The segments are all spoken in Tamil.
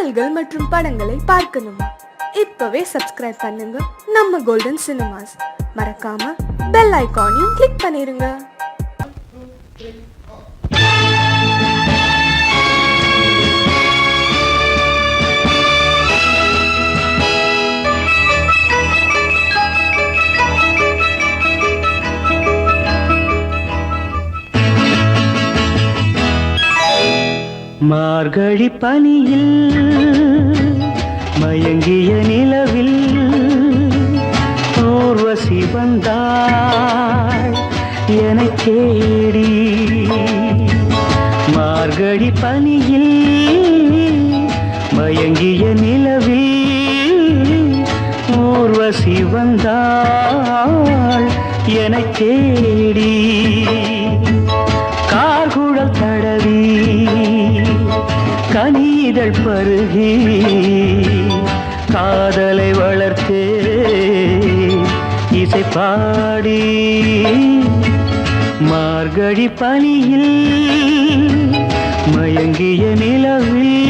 பாடல்கள் மற்றும் படங்களை பார்க்கணுமா? இப்பவே சப்ஸ்கிரைப் பண்ணுங்க நம்ம கோல்டன் சினிமாஸ். மறக்காம பெல் ஐகானையும் கிளிக் பண்ணிருங்க. மார்கழி பனியில் மயங்கிய நிலவில் ஊர்வசி வந்தாள் என்னை தேடி. மார்கழி பனியில் மயங்கிய நிலவில் ஊர்வசி வந்தாள் என்னை தேடி. கார்குழல் தடவி கனிதழ் பருகி காதலை வளர்த்தே இசை பாடி. மார்கழி பனியில் மயங்கிய நிலவில்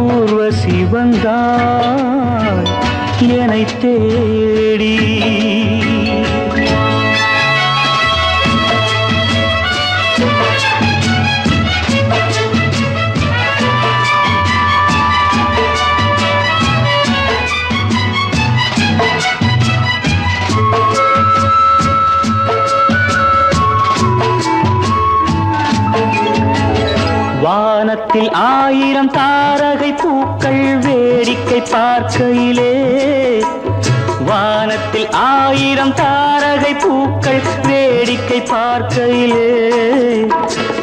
ஊர்வசி வந்தாள் என்னை தேடி. வானத்தில் 1000 தாரகை பூக்கள் வேடிக்கை பார்க்கையிலே. வானத்தில் 1000 தாரகை பூக்கள் வேடிக்கை பார்க்கையிலே.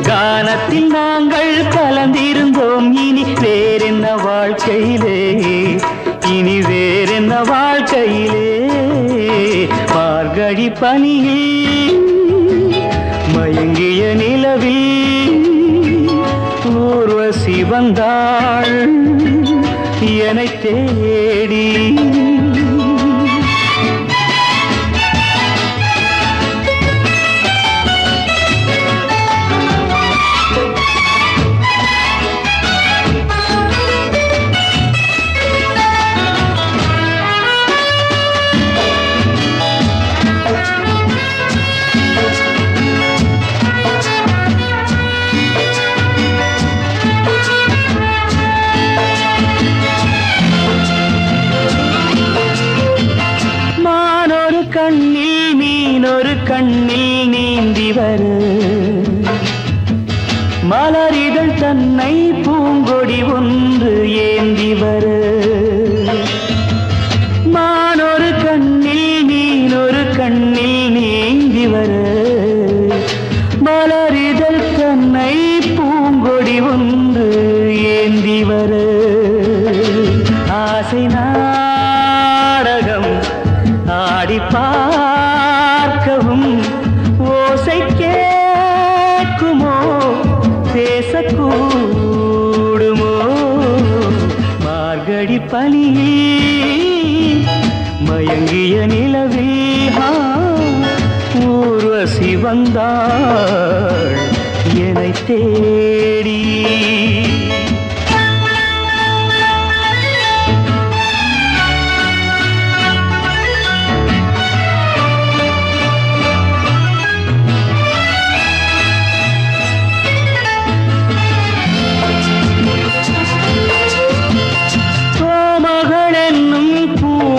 கானத்தில் நாங்கள் கலந்திருந்தோம். இனி வேறென்ன வாழ்க்கையிலே, இனி வேறென்ன வாழ்க்கையிலே. மார்கழி பனியில் மயங்கிய நிலவில் ஊர்வசி வந்தாள் என்னை தேடி. கண்ணில் மீனொரு கண்ணில் நீந்தி வரு. மலரிதழ் தன்னை பூங்கொடி ஒன்று ஏந்தி வரு. மானொரு கண்ணில் மீனொரு கண்ணில் நீந்தி வரு. மலரிதழ் தன்னை பூங்கொடி ஒன்று ஏந்தி வரு. ஆசை நாடகம் ஆடி பார்க்கவும் ஓசை கேட்குமோ, பேசக்கூடுமோ. மார்கழி பனியில் மயங்கிய நிலவில் ஊர்வசி வந்தாள் என்னை தேடி.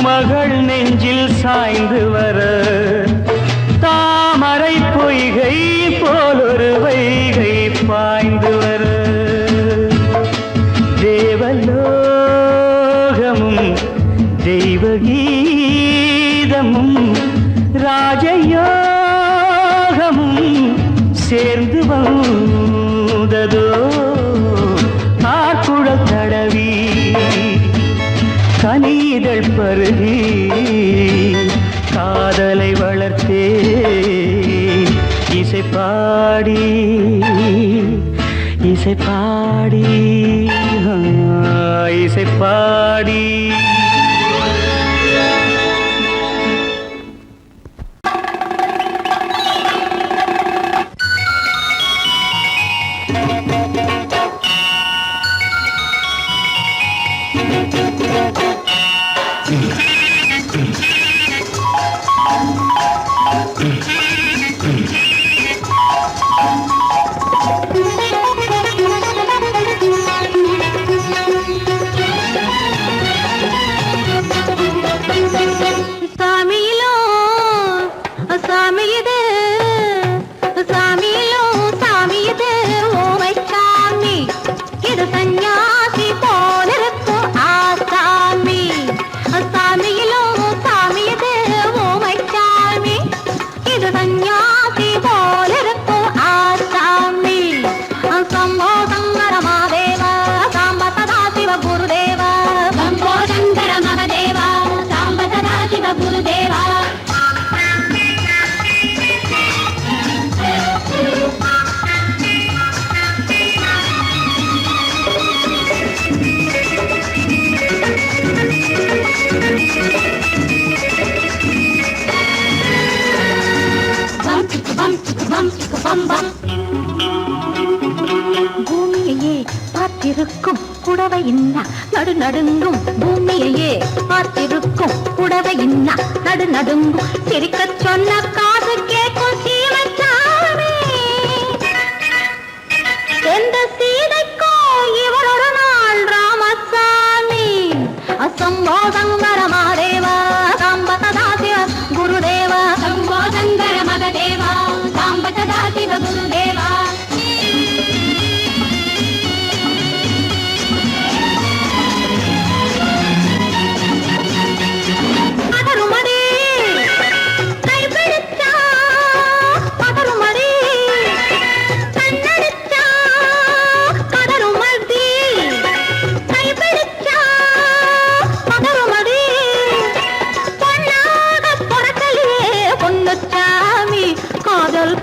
மகள் நெஞ்சில் சாய்ந்து வர. தாமரை பொய்கை போலொரு வைகை பாய்ந்து வர. தேவலோகமும் தெய்வகீதமும் ராஜயோகமும் சேர்ந்து வந்ததோ. கார்குழல் தடவி கனிதழ் பருகி காதலை வளர்த்தே இசை பாடி. இசை பாடி இசை பாடி. பூமியையே பார்த்திருக்கும் புடவை இன்னா நடு நடுங்கும் பூமியையே பார்த்திருக்கும் புடவை இன்னா நடு நடுங்கும் சிரிக்க சொன்ன காது கேட்கும் சீமச்சாமி எந்த சீதைக்கோ இவளோட நாள் ராமசாமி அசம்போதங்கர மாதேவா சாம்பதா சிவ குருதேவா சம்போதங்கர மகதேவா சாம்பதா சிவ குருதேவா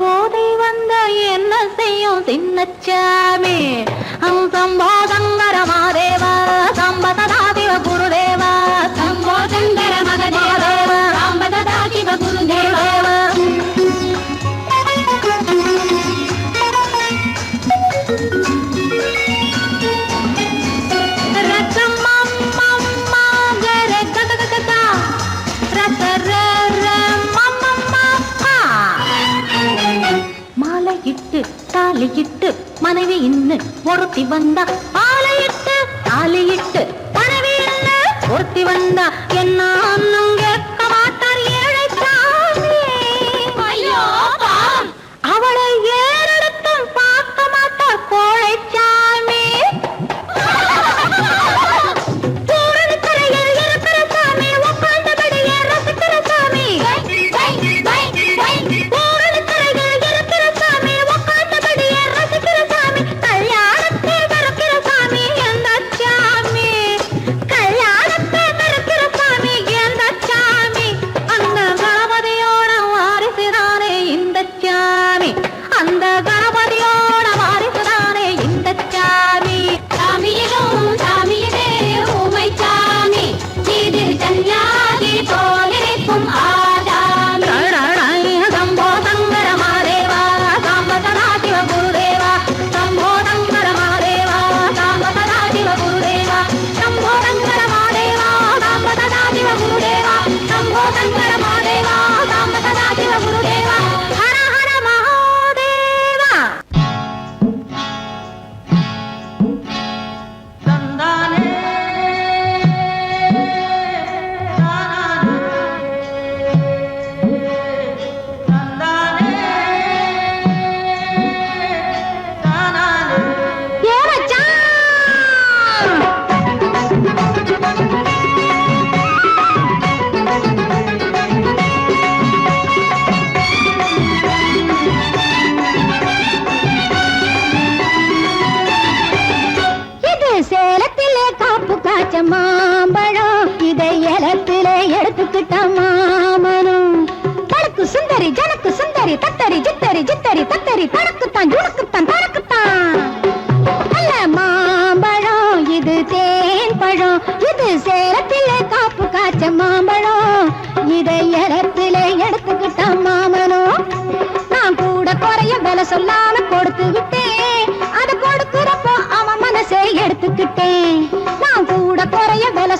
போதை வந்த என்ன செய்யும் சின்னச்சாமி சம்போதங்கர மாதேவா சம்பதா சிவ குருதேவா சம்போதங்கர மகதேவா சம்பதா சிவ குருதேவா தாலியிட்டு மனைவி இன்னு ஒருத்தி வந்தா ஆலையிட்டு தாலியிட்டு மனைவி இன்னு ஒருத்தி வந்தா என்ன கேட்க மாட்டார் ஏழைச்சாமி ஐயோ அவளை ஏறெடுத்தும் பார்க்க மாட்டார் கோழைச்சாமி கரையில் இருக்கிற சாமி உட்கார்ந்தபடியே ரசிக்கிற சாமி மாம்பழம் இதை இலத்திலே எடுத்துக்கிட்ட மாமனும் தனக்கு சுந்தரி ஜனக்கு சுந்தரி தத்தரி ஜித்தரி ஜித்தரி தத்தரி தனக்குத்தான் ஜுனக்குத்தான் தனக்குத்தான் அல்ல மாம்பழம் இது தேன் பழம் இது சேலத்திலே காப்பு காய்ச்ச மாம்பழம் இதை இலத்திலே எடுத்துக்கிட்ட மாமனும் நான் கூட குறைய விலை சொல்லாம கொடுத்து விட்டேன் அது கொடுக்கிறப்போ அவன் மனசை எடுத்துக்கிட்டேன் நான் கூட குறைய விலை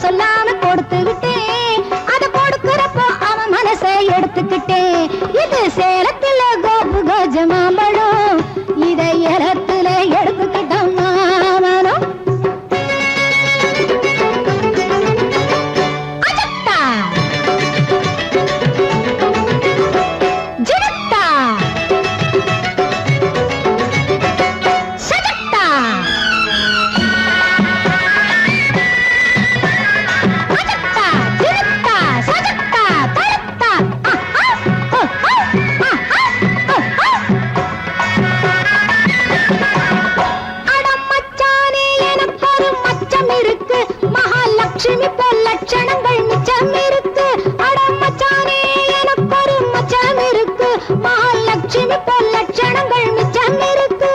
மிச்சம் இருக்கு மகாலட்சுமி போல் லட்சணங்கள் மிச்சம் இருக்கு அட மச்சானே எனக்கு ஒரு மச்சம் இருக்கு மகாலட்சுமி போல் லட்சணங்கள் மிச்சம் இருக்கு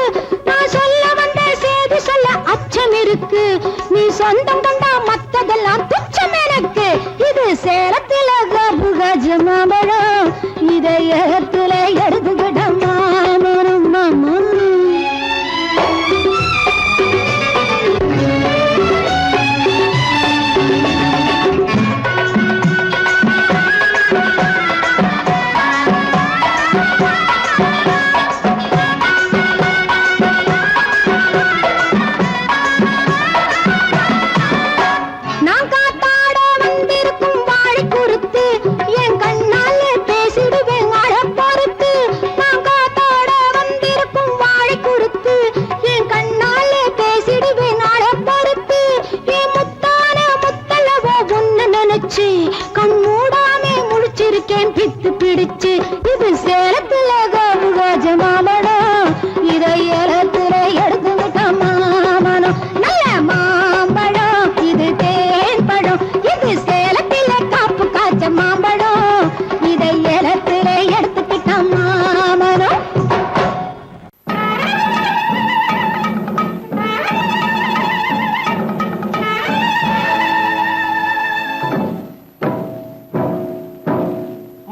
நான் சொல்ல வந்த செய்தி சொல்ல அச்சம் இருக்கு நீ சொந்தம் கொண்டா மத்ததெல்லாம் துச்சம் எனக்கு இது சேலத்தில கஜமாபழம் இதயத்துல எடுத்துக்கிட்ட மாமரம் மாமா கண்மூடாமே முழிச்சிருக்கேன் பித்து பிடிச்சு இது சேலத்துல கஜமாபழம் இதை ஏலத்துல எடுத்துக்கிட்ட மாமனம் நல்ல மாம்பழம் இது தேன் பழம் இது சேலத்துல காப்பு காய்ச்ச மாம்பழம் இதை ஏலத்துல எடுத்துக்கிட்ட மாமனம்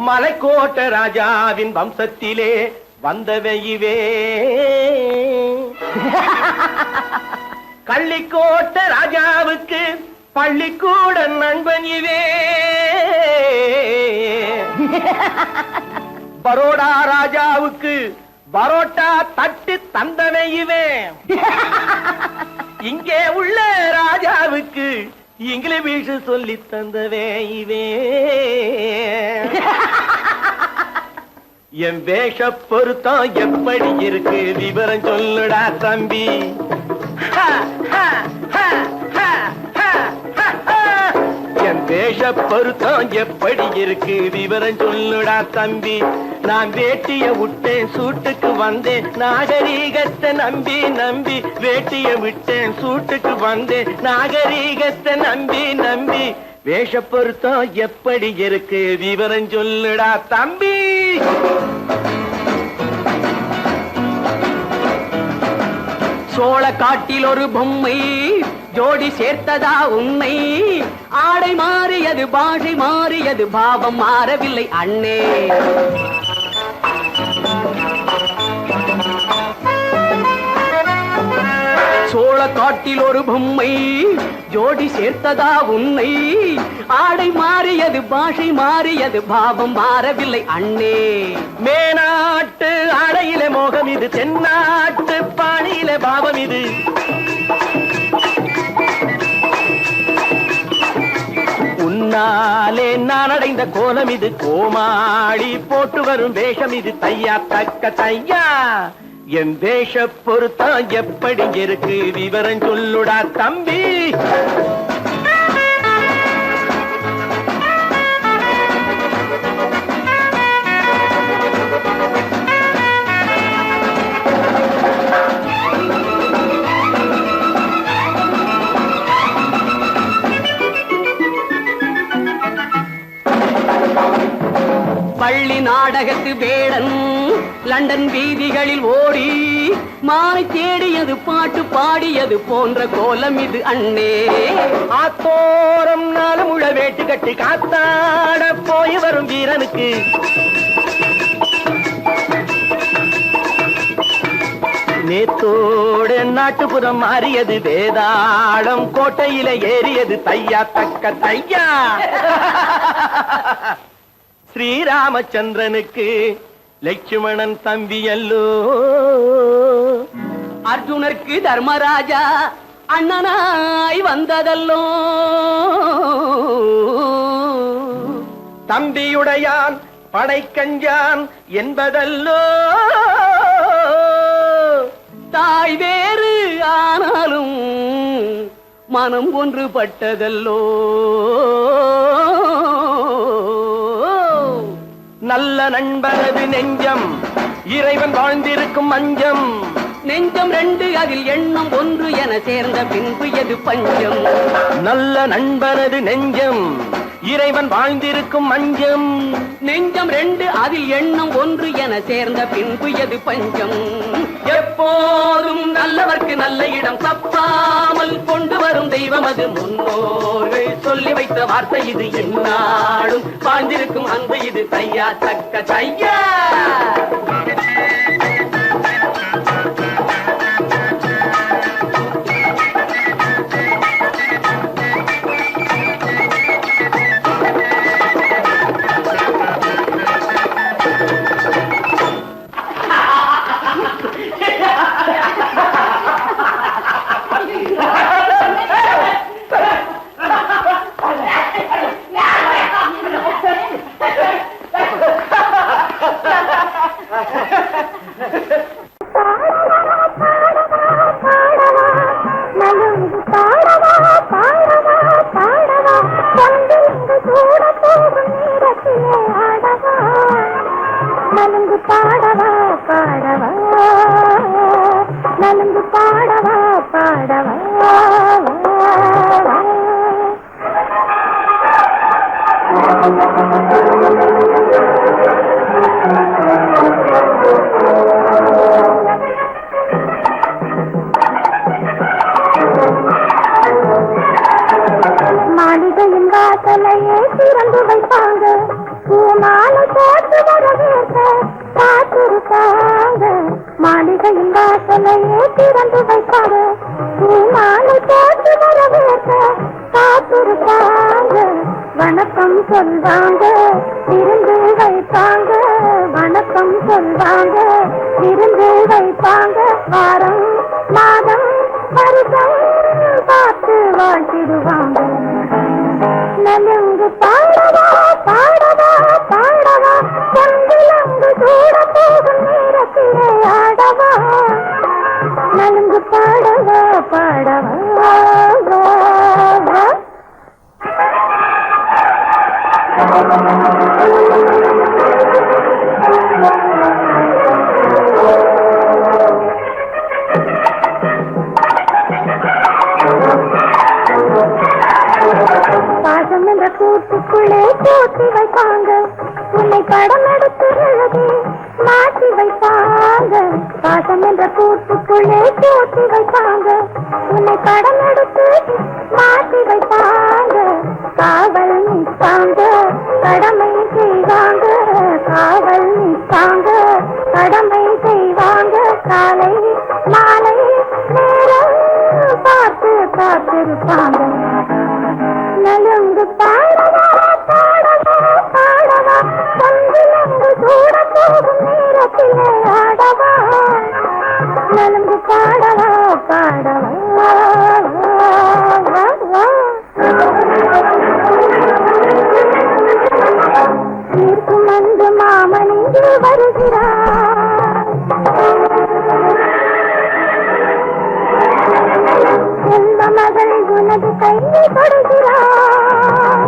மலைக்கோட்ட ராஜாவின் வம்சத்திலே வந்தவையுவே கள்ளிக்கோட்ட ராஜாவுக்கு பள்ளிக்கூட நண்பன் இவே பரோடா ராஜாவுக்கு பரோட்டா தட்டு தந்தனையுவே இங்கே உள்ள ராஜாவுக்கு இங்கிலீஷ் சொல்லி தந்தவே இவே என் வேஷ பொருத்தம் எப்படி இருக்கு விவரம் சொல்லுடா தம்பி என் வேஷ பொருத்தம் எப்படி இருக்கு விவரம் சொல்லுடா தம்பி நான் வேட்டிய விட்டேன் சூட்டுக்கு வந்தேன் நாகரீகத்தை நம்பி நம்பி வேட்டிய விட்டேன் சூட்டுக்கு வந்தேன் நாகரீகத்தை நம்பி நம்பி வேஷ பொருத்தம் எப்படி இருக்கு விவரம் சொல்லுடா தம்பி சோழ காட்டில் ஒரு பொம்மை ஜோடி சேர்த்ததா உன்னை ஆடை மாறியது பாஷை மாறியது பாவம் மாறவில்லை அண்ணே சோழ காட்டில் ஒரு பொம்மை ஜோடி சேர்த்ததா உன்னை ஆடை மாறியது பாஷை மாறியது பாவம் மாறவில்லை அண்ணே மேனாட்டு ஆடையிலே மோகம் இது தென்னாட்டு பாணியிலே பாவம் இது உன்னாலே நான் அடைந்த கோலம் இது கோமாளி போட்டு வரும் வேஷம் இது தையா தக்க தையா என் வேஷ பொருத்தம் எப்படி இருக்கு விவரம் சொல்லுடா தம்பி பள்ளி நாடகத்து வேடன் லண்டன் வீதிகளில் ஓடி மானை தேடியது பாட்டு பாடியது போன்ற கோலம் இது அண்ணே ஆத்தோரம் நாலு முழ வேட்டு கட்டி காத்தாட போய் வரும் வீரனுக்கு நேத்தோடு நாட்டுப்புறம் மாறியது வேதாளம் கோட்டையில ஏறியது தையா தக்க தையா ஸ்ரீராமச்சந்திரனுக்கு லட்சுமணன் தம்பி அல்லோ அர்ஜுனருக்கு தர்மராஜா அண்ணனாய் வந்ததல்லோ தம்பியுடையான் படைக்கஞ்சான் என்பதல்லோ தாய் வேறு ஆனாலும் மனம் ஒன்றுபட்டதல்லோ நல்ல நண்பரது நெஞ்சம் இறைவன் வாழ்ந்திருக்கும் மஞ்சம் நெஞ்சம் ரெண்டு அதில் எண்ணம் ஒன்று என சேர்ந்த பின்பு எது பஞ்சம்? நல்ல நண்பனது நெஞ்சம் இறைவன் வாழ்ந்திருக்கும் மஞ்சம். நெஞ்சம் ரெண்டு அதில் எண்ணம் ஒன்று என சேர்ந்த பின்பு எது பஞ்சம்? எப்போதும் நல்லவர்க்கு நல்ல இடம் தப்பாமல் கொண்டு வரும் தெய்வம் அது முன்னோர்கள் சொல்லி வைத்த வார்த்தை இது. என்னாலும் வாழ்ந்திருக்கும் அன்பு இது. தையா தக்க தையா. நலுங்கு பாடவா பாடவா நலுங்கு பாடவா பாடவா மாளிகையின் வாசலையே திறந்து வைப்பாங்க. பூமாலை போட்டு வரவேற்க காத்திருப்பாங்க. மாளிகையின் வாசலையே திறந்து வைப்பாங்க. பூமாலை போட்டு வரவேற்க காத்திருப்பாங்க. வணக்கம் சொல்வாங்க விருந்து வைப்பாங்க. வணக்கம் சொல்வாங்க விருந்து வைப்பாங்க. வாரம் மாதம் வருஷம் பார்த்து வாழ்த்திடுவாங்க. நலுங்கு பாடவா பாடவா பாடவா பொங்கிலங்கு சூட போகும் நேரத்திலே ஆடவா. நலுங்கு பாடவா பாடவா. பாசம் என்ற கூட்டுக்குள்ளே போட்டி வைப்பாங்க. உன்னை படம் எடுத்து எழுதி மாற்றி வைப்பாங்க. பாசம் என்ற கூட்டுக்குள்ளே போட்டி வைப்பாங்க. உன்னை படம் எடுத்து மாற்றி வைப்பாங்க. காவல் நிற்பாங்க கடமை செய்வாங்க. காவல் நிற்பாங்க கடமை செய்வாங்க. காலை மாலை நேரம் பார்த்து காத்திருப்பாங்க. நலுங்கு பாடவா பாடவா பாடவா பொங்கிலங்கு சூட போகும் நேரத்திலே ஆடவா. நலுங்கு பாடவா பாடவா. தீர்க்கும் அன்று மாமன் இங்கு வருகிறார். செல்வ மகள் உனது கையை தொடுகிறார்.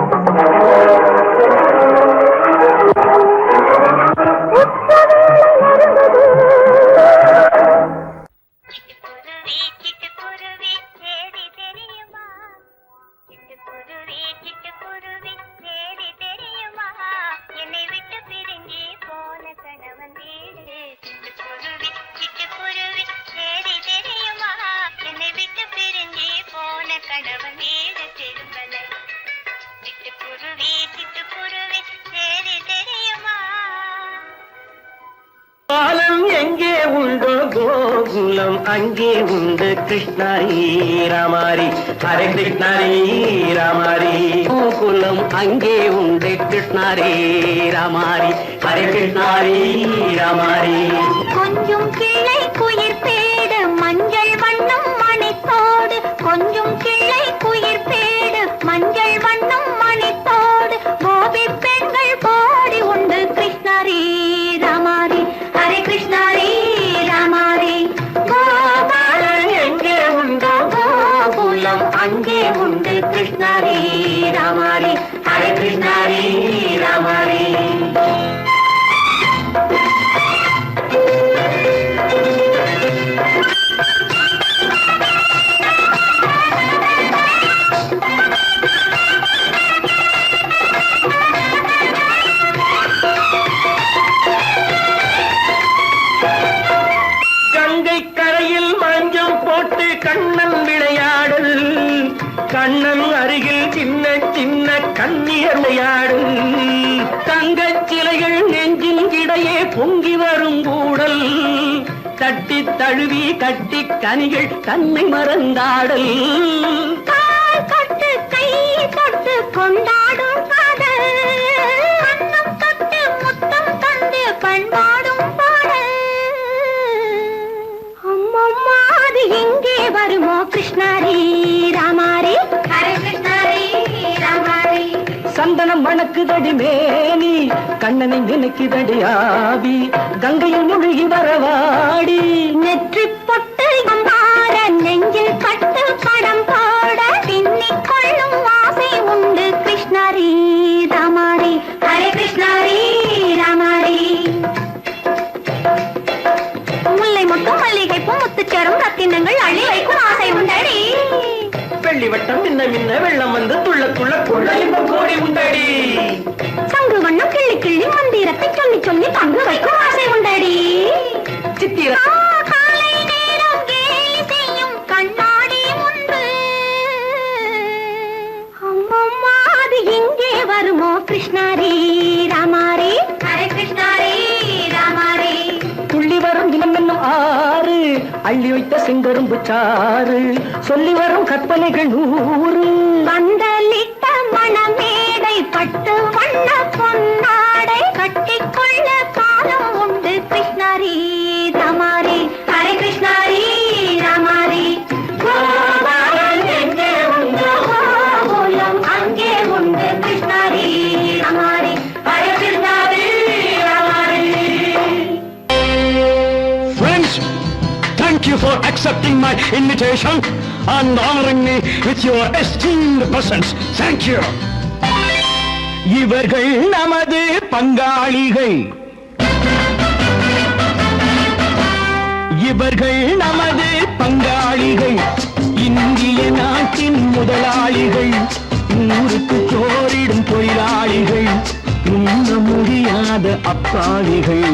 உச்சவேளை நெருங்குது. சிட்டுக்குருவி சிட்டுக்குருவி சேதி தெரியுமா? சிட்டுக்குருவி சிட்டுக்குருவி சேதி தெரியுமா? என்னை விட்டு பிரிஞ்சு போன கணவன் வீடு. சிட்டுக்குருவி சிட்டுக்குருவி சேதி தெரியுமா? என்னை விட்டு பிரிஞ்சு போன கணவன் வீடு திரும்பலை. சிட்டுக்குருவி சிட்டுக்குருவி சேதி தெரியுமா? பாலம் எங்கே உண்டோ கோகுலம் அங்கே உண்டு. கிருஷ்ணாரி ராமாரி ஹரே கிருஷ்ணாரி ராமாரி. கோகுலம் அங்கே உண்டு. கிருஷ்ணாரே ராமாரி ஹரே கிருஷ்ணாரே ராமாரி. கொஞ்சம் கிளை குயிர் பேடு மஞ்சள் வண்ணம் மணித்தோடு. கொஞ்சம் கிளை குயிர் பேடு மஞ்சள் வண்ணம் மணித்தோடு. கோபி பெண்கள் போடி உண்டு. கிருஷ்ணாரி ராமாரி ஹரே கிருஷ்ணாரி ராமாரி. பாலம் எங்கே உண்டோ கோகுலம் அங்கே உண்டு. கிருஷ்ணாரி ராமாரி ஹரே கிருஷ்ணாரி ராமாரி. கங்கை கரையில் மஞ்சள் போட்டு கண்ணன் விளையாடல், கண்ணன் அருகில் சின்ன சின்ன கண்ணியர் விளையாடல், தங்கச் சிலைகள் நெஞ்சின் இடையே பொங்கி வரும் கூடல், தட்டி தழுவி கட்டி கனிகள் தன்னை மறந்தாடல், கால் தொட்டு கை தொட்டு கொண்டாடும் காதல், கண்ணம் தொட்டு முத்தம் தந்து பண்பாடும் பாடல். அம்மம்மா அது எங்கே வருமோ கிருஷ்ணாரி ராமாரி, ஹரே கிருஷ்ணாரி ராமாரி. சந்தனம் மணக்குதடி மேனி, கண்ணனை நினைக்குதடி ஆவி, கங்கையில் முழுகி வரவாடி, நெற்றி பொட்டு அம்பார நெஞ்சில் பட்டு படம் போட பின்னிக் கொள்ளும் ஆசை உண்டு கிருஷ்ணாரி ராமாரி, ஹரே கிருஷ்ணாரி ராமாரி. முல்லை மொட்டும் மல்லிகை பூ முத்துச்சரம் ரத்தினங்கள் அள்ளி வைக்கும் ஆசை உண்டடி, வெள்ளி வட்டம் மின்ன மின்ன வெள்ளம் வந்து துள்ள துள்ள கொள்ள இன்பம் கோடி உண்டடி, சங்கு வண்ணம் கிள்ளி கிள்ளி மந்திரத்தை சொல்லி சொல்லி பங்கு வைக்கும் ஆசை உண்டடி. சித்திர காலை நேரம் கேலி செய்யும் கண்ணாடி முன்பு அம்மம்மா அது எங்கே வருமோ கிருஷ்ணாரி ராமாரி, ஹரே கிருஷ்ணாரி ராமாரி. துள்ளி வரும் தினம் என்னும் ஆறு, அள்ளி வைத்த செங்கரும்பு சாறு, சொல்லி வரும் கற்பனைகள் 100, பந்தலிட்ட மணமேடை பட்டு வண்ண பொன்னாடை கட்டிக்கொள்ள காலம் உண்டு கிருஷ்ணாரி ராமாரி, ஹரே கிருஷ்ணாரி ராமாரி. கோபாலன் எங்கே உண்டோ கோலம் அங்கே உண்டு கிருஷ்ணாரி ராமாரி, Hare கிருஷ்ணாரி ராமாரி. Friends, thank you for accepting my invitation and honoring me with your esteemed presence. Thank you. இவர்கள் நமது பங்காளிகள், இவர்கள் நமது பங்காளிகள், இந்திய நாட்டின் முதலாளிகள், ஊருக்கு சோறிடும் தொழிலாளிகள், உண்ண முடியாத அப்பாவிகள்.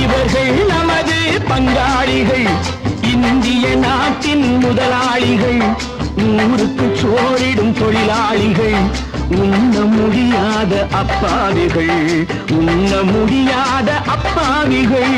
இவர்கள் நமது பங்காளிகள், இந்திய நாட்டின் முதலாளிகள், ஊருக்கு சோறிடும் தொழிலாளிகள், உண்ண முடியாத அப்பாவிகள், உண்ண முடியாத அப்பாவிகள்.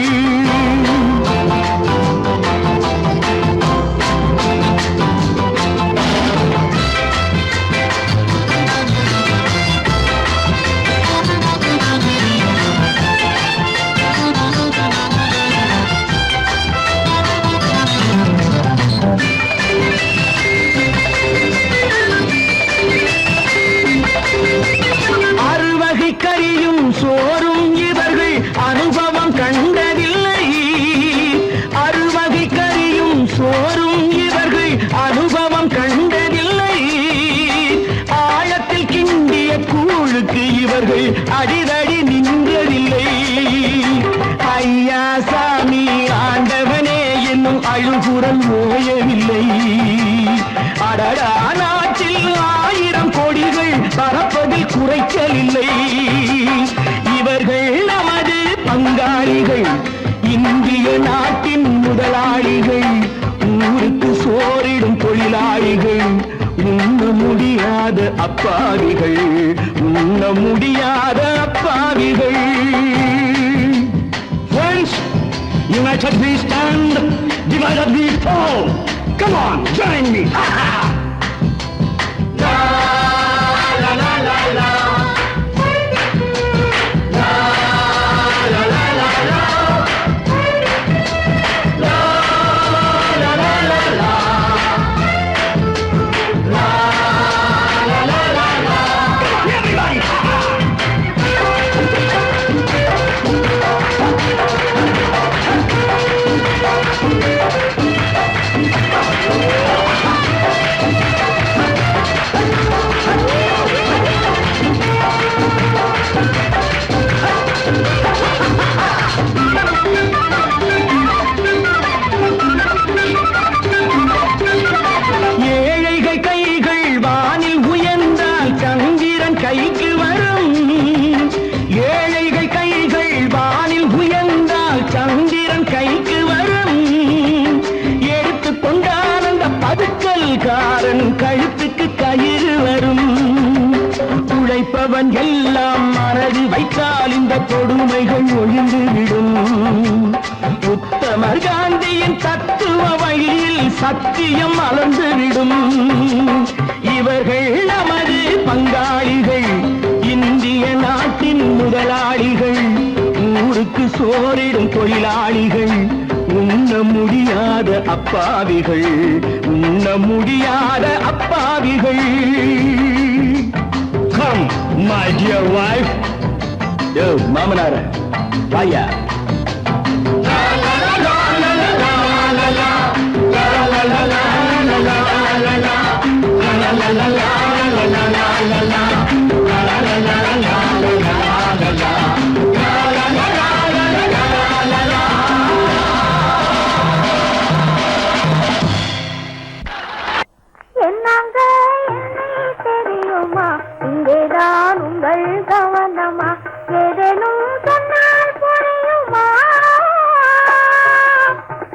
அறுவகை கறியும் சோறும் இவர்கள் அனுபவம் கண்டதில்லை, அறுவகை கறியும் சோறும் இவர்கள் அனுபவம் கண்டதில்லை, ஆழத்தில் கிண்டிய கூழுக்கு இவர்கள் அடிதடி நின்றதில்லை. ஐயா சாமி ஆண்டவனே என்னும் அழுகுரல் ஓயவில்லை. அடடா நாட்டில் 1000 கொடிகள் பறப்பதில் குறைச்சல் இல்லை. இவர்கள் நமது பங்காளிகள், இந்திய நாட்டின் முதலாளிகள், ஊருக்கு சோறிடும் தொழிலாளிகள், உண்ண முடியாத அப்பாவிகள், உண்ண முடியாத அப்பாவிகள். Friends, united we stand, divided we fall. Come on, join me. கொடுமைகள் ஒழிந்துவிடும். உத்தமர் காந்தியின் தத்துவ வழியில் சத்தியம் மலர்ந்துவிடும். இவர்கள் நமது பங்காளிகள், இந்திய நாட்டின் முதலாளிகள், ஊருக்கு சோறிடும் தொழிலாளிகள், உண்ண முடியாத அப்பாவிகள், உண்ண முடியாத அப்பாவிகள். Come, my dear wife. யோ மாமனார வாயா. என்னங்க என்னை தெரியுமா, இங்கேதான் உங்கள் கவனமா, ஏதேனும் சொன்னால் புரியுமா,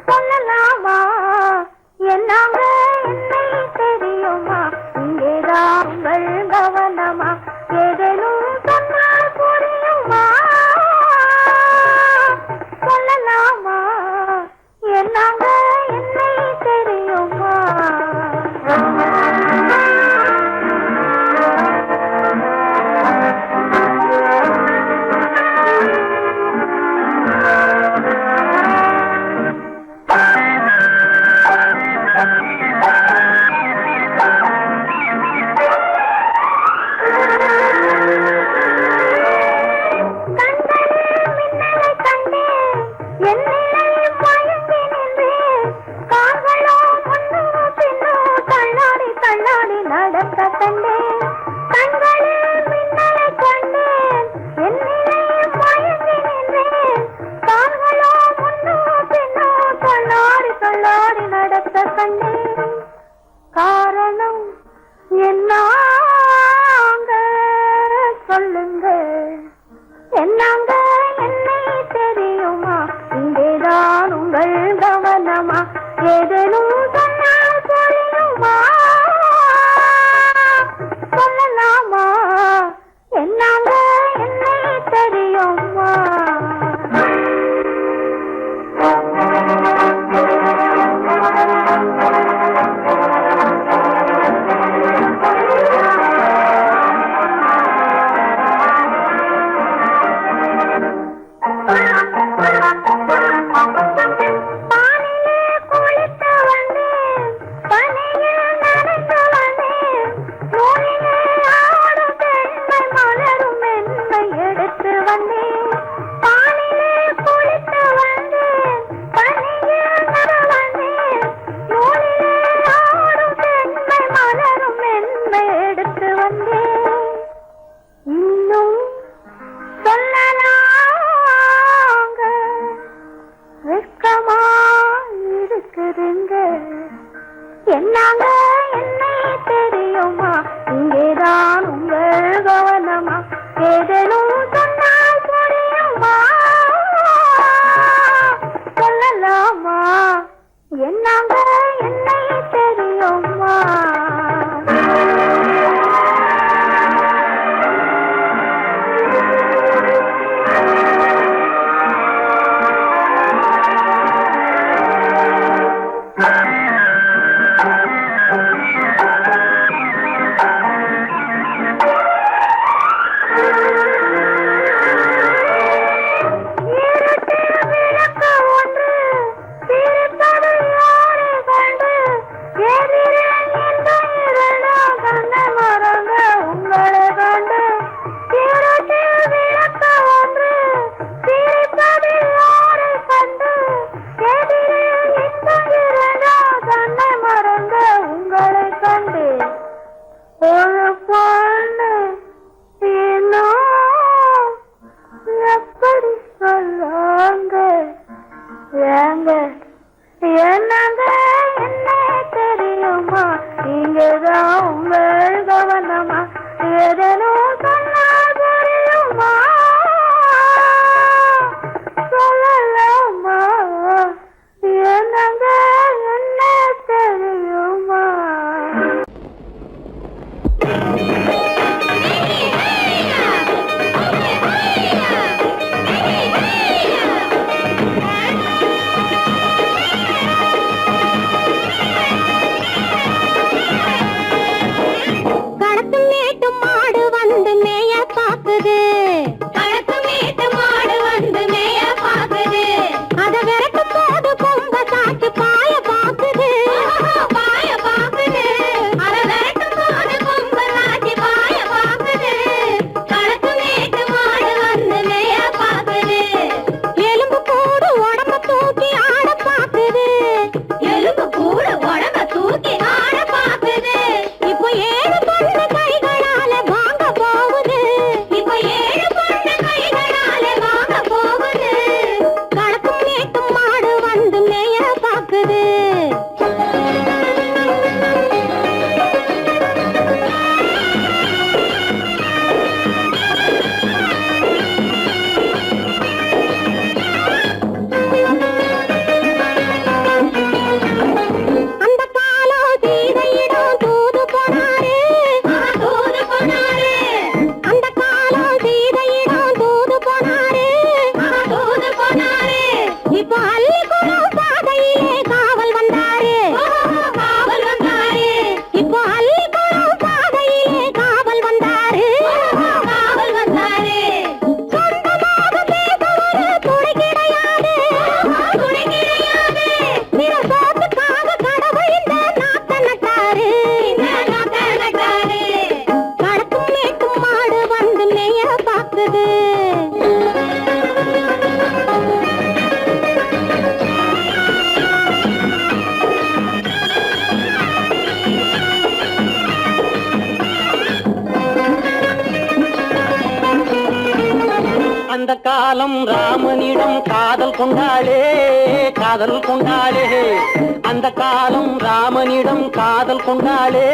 சொல்லலாமா. என்னங்க என்னை தெரியுமா, இங்கேதான் உங்கள் கவனமா, ஏதேனும் சொன்னால் புரியுமா, சொல்லலாமா. என்னங்க என்னை தெரியுமா. காரணம் என்னாங்க சொல்லுங்க. என்னங்க என்னை தெரியுமா, இங்கேதான் உங்கள் கவனமா, ஏதேனும் சொன்னால் புரியுமா, சொல்லலாமா. என்னங்க என்னை தெரியுமா. என்னங்க என்னை தெரியுமா, இங்கேதான் உங்கள் கவனமா, ஏதேனும் சொன்னால் புரியுமா, சொல்லலாமா. என்னங்க என்னை தெரியுமா. என்னங்க என்ன தெரியுமா, இங்கேதான் உங்கள் கவனமா, ஏதேனும் சொன்னால் புரியுமா, சொல்லலாமா. என்னங்க என்ன தெரியுமா. காலம் ராமனிடம் காதல் கொண்டாளே காதல் கொண்டாளே அந்த காலம் ராமனிடம் காதல் கொண்டாளே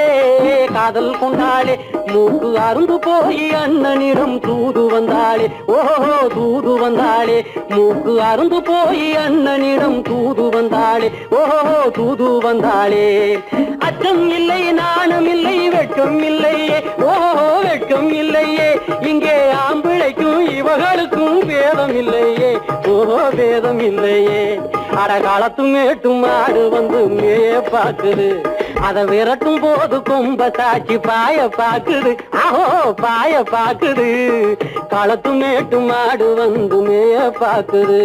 காதல் கொண்டாளே மூக்கு அருந்து போய் அண்ணனிடம் தூது வந்தாளே ஓஹோ தூது வந்தாளே மூக்கு அருந்து போய் அண்ணனிடம் தூது வந்தாளே ஓஹோ தூது வந்தாளே அச்சம் இல்லை நாணம் இல்லை வெட்கம் இல்லையே ஓஹோ வெட்கம் இல்லையே இங்கே ஆம்பிளைக்கும் இவர்களுக்கும் வேதம் இல்லையே ஓஹோ வேதம் இல்லையே அடகாலத்தும் மேட்டும் மாடு வந்து மேய பாக்குது அத விரட்டும் போது கொம்ப சாட்சி பாய பாக்குது ஆஹோ பாய பாக்குது களத்து மேட்டும் மாடு வந்து மேய பாக்குது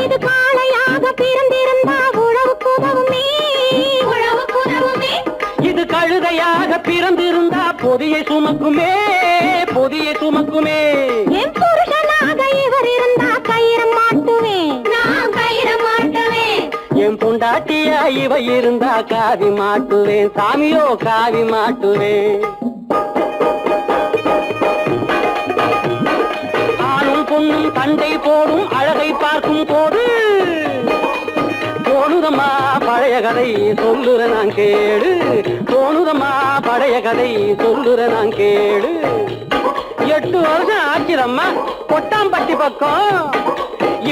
இது காளையாக பிறந்திருந்தா உழவுக்கு உதவுமே உழவுக்கு உதவுமே இது கழுதையாக பிறந்திருந்தா பொதியை சுமக்குமே பொதியை சுமக்குமே என் புருஷனாக இவர் இருந்தா கயிறு மாட்டுவேன் நான் கயிறு மாட்டுவேன் என் பொண்டாட்டியா இவ இருந்தா காவி மாட்டுவேன் சாமியோ காவி மாட்டுவேன் ஆணும் பொண்ணும் சண்டை போடும் அழகை பார்க்கும் போது தோணுதம்மா பழைய கதை சொல்லுற நான் கேளு தோணுதம்மா பழைய கதை சொல்லுற நான் கேளு 8 வருஷம் ஆச்சுதம்மா கொட்டாம்பட்டி பக்கம்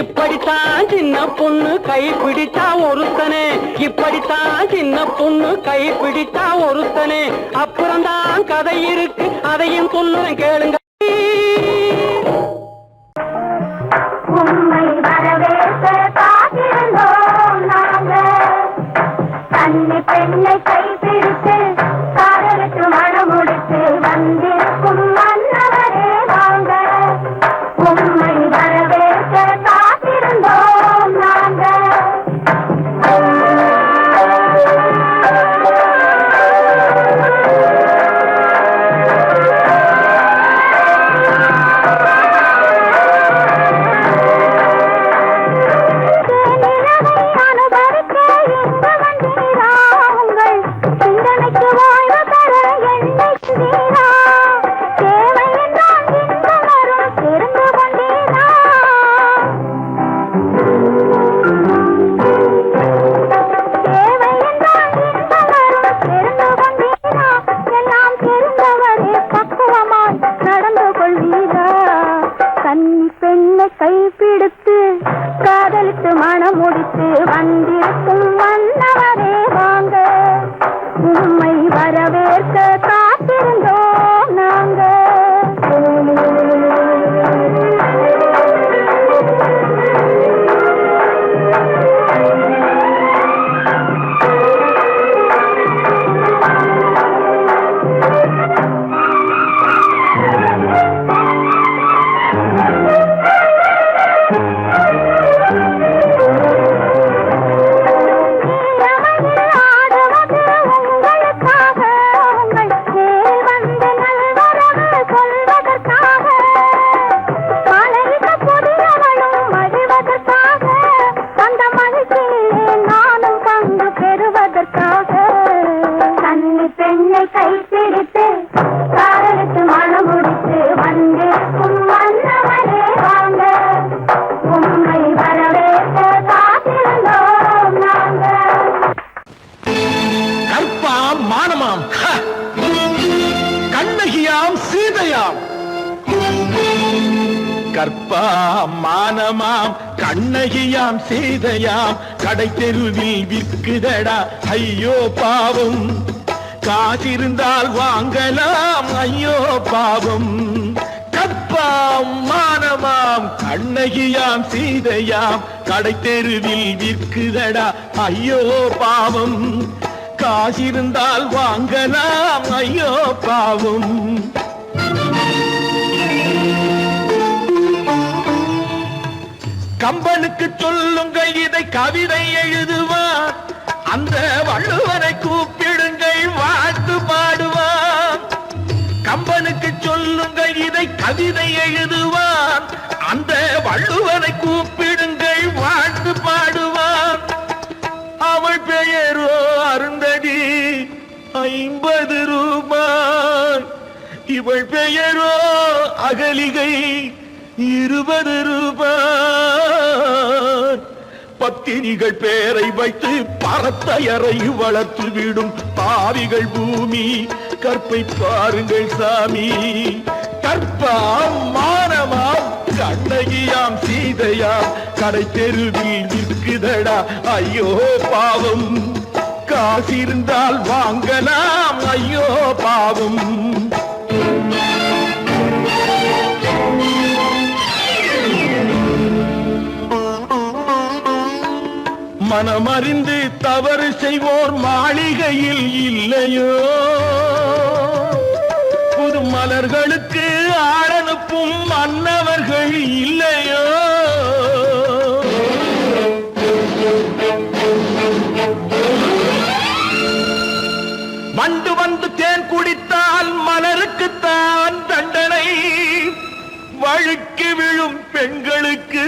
இப்படித்தான் சின்ன பொண்ணு கை பிடித்தா ஒருத்தனே இப்படித்தான் சின்ன பொண்ணு கை பிடித்தா ஒருத்தனே அப்புறம்தான் கதை இருக்கு அதையும் சொல்லுறேன் கேளுங்க உம்மை வரவேற்க காத்திருந்தோம் நாங்கள் கண்ணி பெண்ணை கைப்பிடித்து காதலுக்கு மனமுடித்து வந்திருக்கும் மன்னவரே வாங்க உம்மை வரவேற்க காத்திருந்தோம் நாங்கள் கைப்பிடித்து காதலித்து மனம் முடித்து வந்திருக்கும் மன்னவரே வாங்க உம்மை வரவேற்க காத்திருந்தோம் நாங்கள் கற்பாம் மானமாம் கண்ணகியாம் சீதையாம் கடை தெருவில் விற்குதடா ஐயோ பாவம் காசிருந்தால் வாங்கலாம் ஐயோ பாவம் கற்பாம் மானமாம் கண்ணகியாம் சீதையாம் கடை தெருவில் விற்குதடா ஐயோ பாவம் காசிருந்தால் வாங்கலாம் ஐயோ பாவம் கம்பனுக்கு சொல்லுங்கள் இதை கவிதை எழுதுவார் அந்த வள்ளுவரை கூப்பிடுங்கள் வாழ்த்து பாடுவார் கம்பனுக்கு சொல்லுங்கள் இதை கவிதை எழுதுவார் அந்த வள்ளுவரை கூப்பிடுங்கள் வாழ்த்து பாடுவார் அவள் பெயரோ அருந்ததி 50 ரூபாய் இவள் பெயரோ அகலிகை 20 ரூபாய். பத்தினிகள் பேரை வைத்து பரத்தையறை வளர்த்து விடும் பாவிகள் பூமி. கற்பை பாருங்கள் சாமி, கற்பாம் மானமாம் கண்ணகியாம் சீதையாம் கடை தெருவில் நிற்குதடா ஐயோ பாவம். காசிருந்தால் வாங்கலாம் ஐயோ பாவம். மனமறிந்து தவறு செய்வோர் மாளிகையில் இல்லையோ, புது மலர்களுக்கு ஆளனுப்பும் மன்னவர்கள் இல்லையோ. வண்டு வந்து தேன் குடித்தால் மலருக்குத்தான் தண்டனை. வழுக்கி விழும் பெண்களுக்கு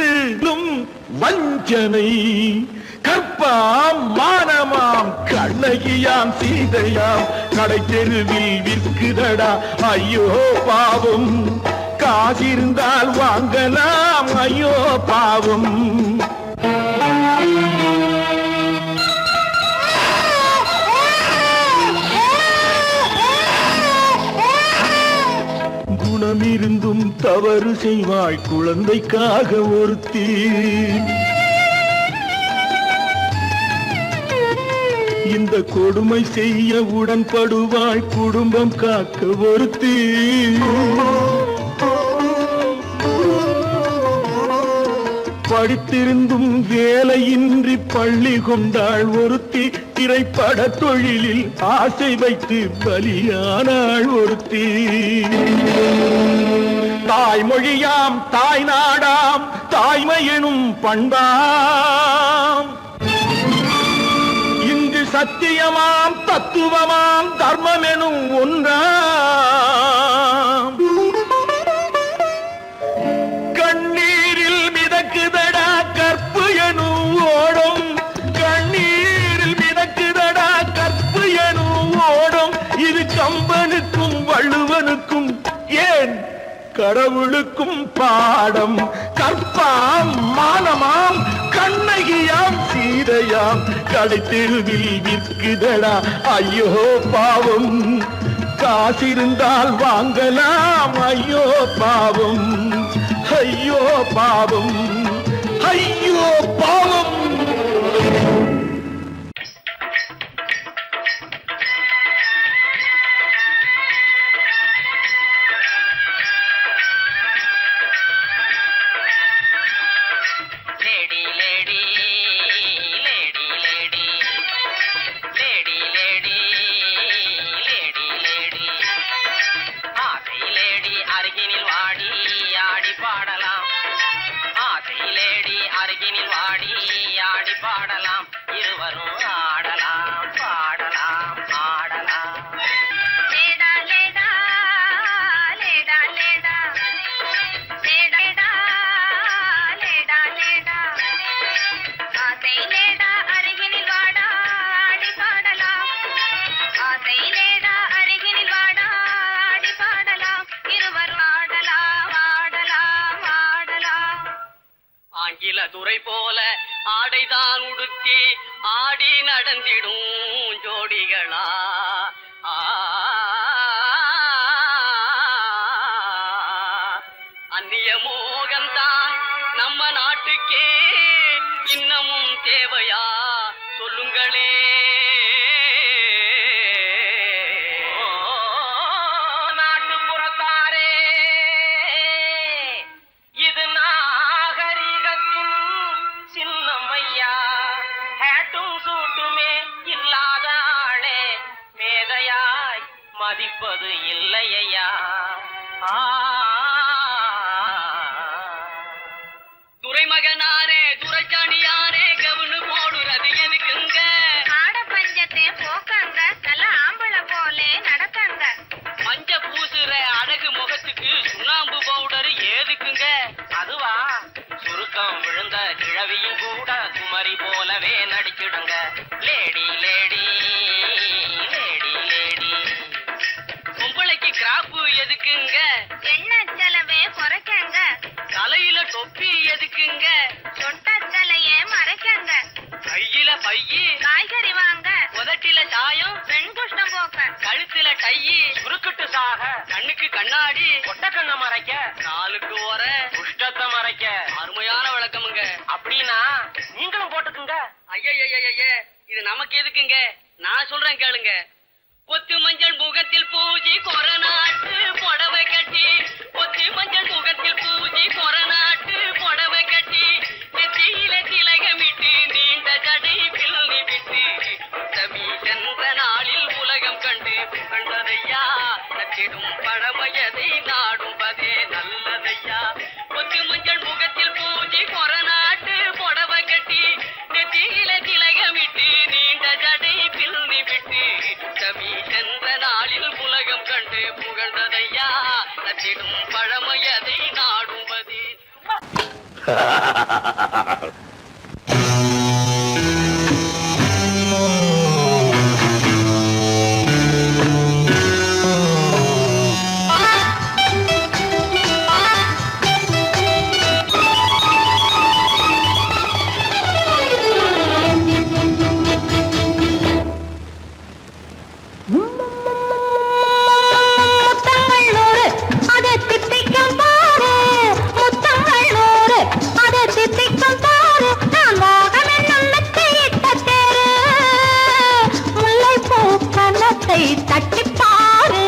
வஞ்சனை. கற்பாம் மானமாம் கண்ணகியாம் சீதையாம் கடை தெருவில் விற்குதடா ஐயோ பாவம். காசிருந்தால் வாங்கலாம் ஐயோ பாவம். குணமிருந்தும் தவறு செய்வாய் குழந்தைக்காக ஒருத்தி. இந்த கொடுமை செய்ய உடன்படுவாய் குடும்பம் காக்க ஒருத்தி. படித்திருந்தும் வேலையின்றி பள்ளி கொண்டாள் ஒருத்தி. திரைப்பட தொழிலில் ஆசை வைத்து பலியானாள் ஒருத்தி. தாய்மொழியாம் தாய் நாடாம் தாய்மையெனும் பண்பாம். இங்கு சத்தியமாம் தத்துவமாம் தர்மம் எனும் ஒன்றாம். கண்ணீரில் மிதக்குதடா கற்பு எனும் ஓடும். கண்ணீரில் மிதக்குதடா கற்பு எனும் ஓடும். இது கம்பனுக்கும் வள்ளுவனுக்கும் ஏன் கடவுளுக்கும் பாடம். கற்பாம் மானமாம் கண்ணகியாம் சீதையாம் கடை தெருவில் விற்குதடா ஐயோ பாவம். காசிருந்தால் வாங்கலாம் ஐயோ பாவம். ஐயோ பாவம், ஐயோ பாவம். துறை போல ஆடைதான் உடுத்தி ஆடி நடந்திடும் ஜோடிகளா. அந்நிய மோகம்தான் நம்ம நாட்டுக்கே இன்னமும் தேவையா சொல்லுங்களே. நாட்டுப்புறத்தாரே, இது நாகரிகத்தின் சின்னம்மையா. ஹேட்டும் சூட்டுமே இல்லாத ஆளே மேதையாய் மதிப்பது இல்லையா. துறைமகனாரே துரைச்சாணியாரே கவுனு போடுறது எதுக்குங்க? ஆட பஞ்சத்தை போக்கங்க, நல்ல ஆம்பள போலே நடக்கங்க. மஞ்ச பூசுற அழகு முகத்துக்கு சுண்ணாம்பு பவுடர் ஏதுக்குங்க? அதுவா சுருக்கம் விழுந்த கிழவியும் கூட குமரி போலவே நடிச்சிடுங்க. Lady lady lady lady. பொம்பளைக்கு கிராப்பு எதுக்கு? தொப்பி எதுக்குங்க சொட்டத்தலைய மறைக்கங்க கையில பையி காய்கறி வாங்க உதட்டில சாயம் பெண் குஷ்டம் போக்க கழுத்துல டையி குறுக்கிட்டு சாக கண்ணுக்கு கண்ணாடி கொட்ட கண்ண மறைக்க காலுக்கு ஓர குஷ்டத்தை மறைக்க அருமையான விளக்கமுங்க அப்படின்னா நீங்களும் போட்டுக்குங்க. ஐயய்யய்ய இது நமக்கு எதுக்குங்க நான் சொல்றேன் கேளுங்க பொத்து மஞ்சள் முகத்தில் பூஜி கொரநாட்டு புடவை கட்டி பொத்து மஞ்சள் முகத்தில் பூஜி கொரநாட்டு புடவை கட்டி நெத்தியில திலகமிட்டு நீண்ட ஜடை பிள்ளி விட்டு உத்தமி சென்ற நாளில் உலகம் கண்டு கண்டதையா நச்சிடும் பழமையதை நாடும்பதே நல்லதையா பொத்து மஞ்சள் முகத்தில் பூஜி கொரநாட்டு புடவை கட்டி நெத்தியில திலகமிட்டு நீண்ட ஜடை பிள்ளி விட்டு உத்தமி சென்ற நாளில் உலகம் கண்டு புகழ்ந்ததையா நச்சிடும் பழமையதை நாடும்பதே முத்தங்கள் நூறு அதை தித்திக்கும் பாரு முத்தங்கள் நூறு அதை தித்திக்கும் பாரு நான் மோகம் என்னும் மெத்தையிட்ட தேரு முல்லைப்பூ கன்னத்தை தட்டி பாரு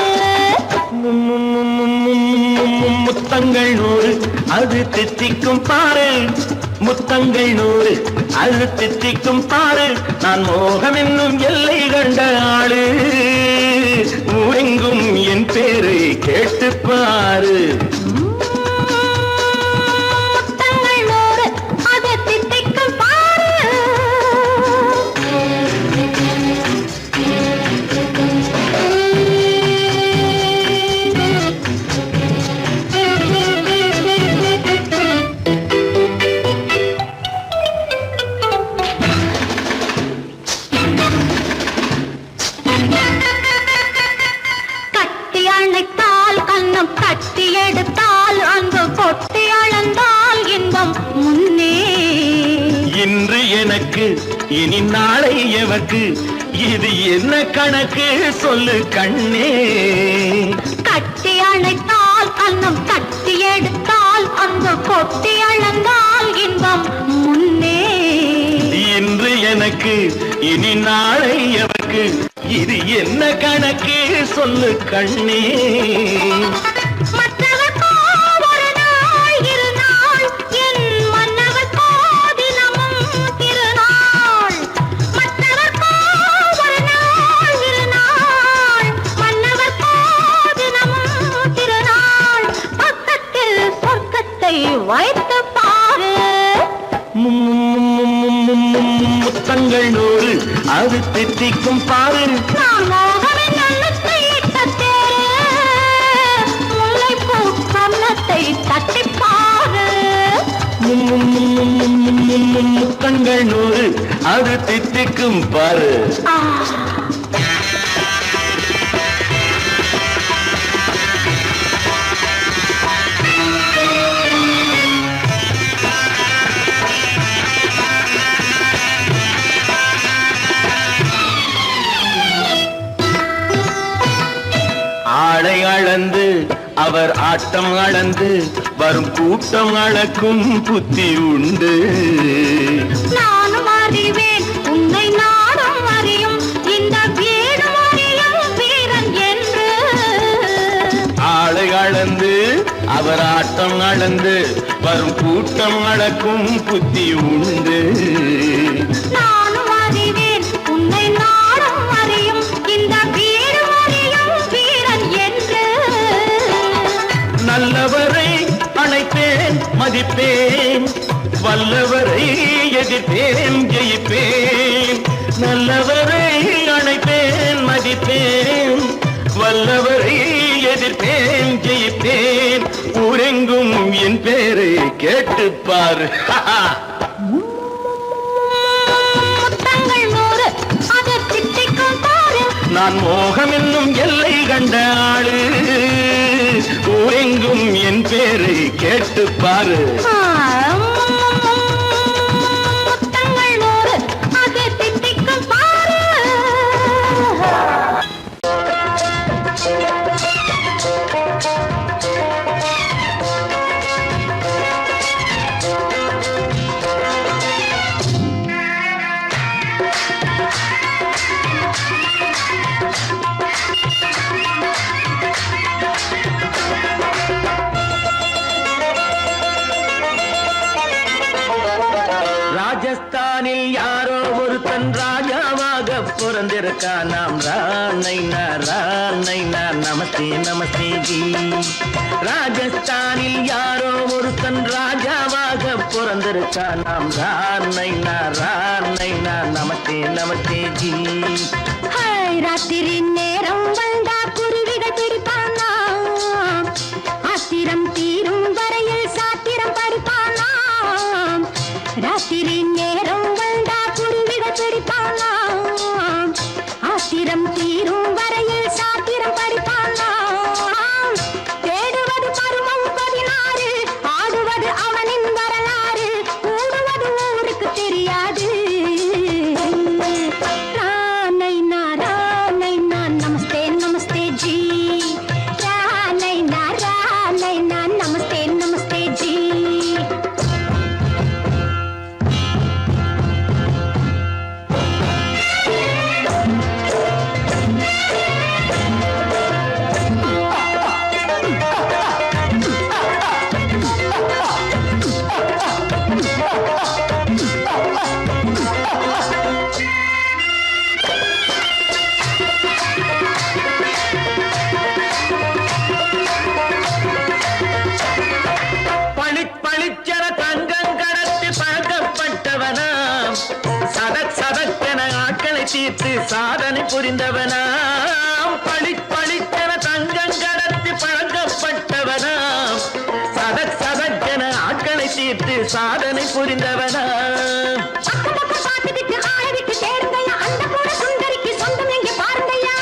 முத்தங்கள் நூறு அது தித்திக்கும் பாரு முத்தங்கள் நூறு அது தித்திக்கும் பாரு நான் மோகம் என்னும் எல்லை கண்ட ஆளு ஊரெங்கும் என் பேரை கேட்டு பாரு. முத்தங்கள் நூறு அதை தித்திக்கும் பாரு கட்டி அணைத்தால் கண்ணம் கட்டி எடுத்தால் அன்பு கொட்டி அளந்தால் இன்பம் முன்னே இன்று எனக்கு இனி நாளை எவர்க்கு இது என்ன கணக்கு சொல்லு கண்ணே. கட்டி அணைத்தால் கண்ணம் கட்டி எடுத்தால் அன்பு கொட்டி அளந்தால் இன்பம் முன்னே இன்று எனக்கு இனி நாளை எவர்க்கு இது என்ன கணக்கு சொல்லு கண்ணே. மற்றவர்க்கோ ஒரு நாள் இரு நாள் என் மன்னவர்க்கோ தினமும் திருநாள் மற்றவர்க்கோ ஒரு நாள் இரு நாள் மன்னவர்க்கோ தினமும் திருநாள் பக்கத்தில் சொர்க்கத்தை வைத்து பாரு முத்தங்கள் நூறு அது தித்திக்கும் பாரு நான் மோகம் என்னத்தை இட்ட தேரு முல்லைப்பூ கன்னத்தை தட்டி பாரு முத்தங்கள் நூறு அது தித்திக்கும் பாரு. ஆளை அளந்து அவர் ஆட்டம் அளந்து வரும் கூட்டம் அளக்கும் புத்தி உண்டு. நானும் அறிவேன் உன்னை நாடும் அறியும் இந்த வீடும் அறியும் வீரன் என்று ஆளை அளந்து அவர் ஆட்டம் அளந்து வரும் கூட்டம் அளக்கும் புத்தி உண்டு. நானும் அறிவேன் உன்னை நாடும் அறியும் இந்த வீடும் அறியும் வீரன் என்று நல்லவரை அணைப்பேன் மதிப்பேன் வல்லவரை எதிர்ப்பேன் ஜெயிப்பேன். நல்லவரை அணைப்பேன் மதிப்பேன் வல்லவரை எதிர்ப்பேன் ஜெயிப்பேன். ஊரெங்கும் என் பேரை கேட்டுப்பார். முத்தங்கள் நூறு அதை தித்திக்கும் பாரு நான் மோகம் என்னும் எல்லை கண்ட ஆளு ஊரெங்கும் என் பேரை கேட்டுப்பாரு. ராஜஸ்தானில் யாரோ ஒருத்தன் ராஜாவாக பிறந்திருக்கான். நாம் ராணைனா நமஸ்தே நமஸ்தே ஜி. ராஜஸ்தானில் யாரோ ஒருத்தன் ராஜாவாக பிறந்திருக்கான். நாம் ராணைனா நமஸ்தே நமஸ்தே ஜி. ஹாய், ராத்திரி நேரம் வந்தா குருவிகள் பிடிப்பானா, ஆத்திரம் தீரும் வரையில் சாத்திரம் படிப்பானா. ராத்திரி நேரம் வந்தா குருவிகள் பிடிப்பானா, ஆத்திரம் தீரும் வரையில் சாத்திரம் படிப்பானா. தேடுவது பருவம் 16, ஆடுவது அவனின் வரலாறு, கூடுவது ஊருக்கு தெரியாது. ராணைனா நமஸ்தே நமஸ்தே ஜி. ராணைனா நமஸ்தே நமஸ்தே ஜி. பளிச்சென தங்கம் கடத்தி பழக்கப்பட்டவனாம். சதக்கென ஆட்களை தீர்த்து சாதனை புரிந்தவனாம். பளிச்சென தங்கம் கடத்தி பழக்கப்பட்டவனாம். சதக்கென ஆட்களை தீர்த்து சாதனை புரிந்தவனாம். பார்த்துக்கிட்டு ஆளவிட்டு தேடுங்கய்யா, அந்த கூட சுந்தரிக்கு சொந்தம் எங்கே பாருங்கய்யா.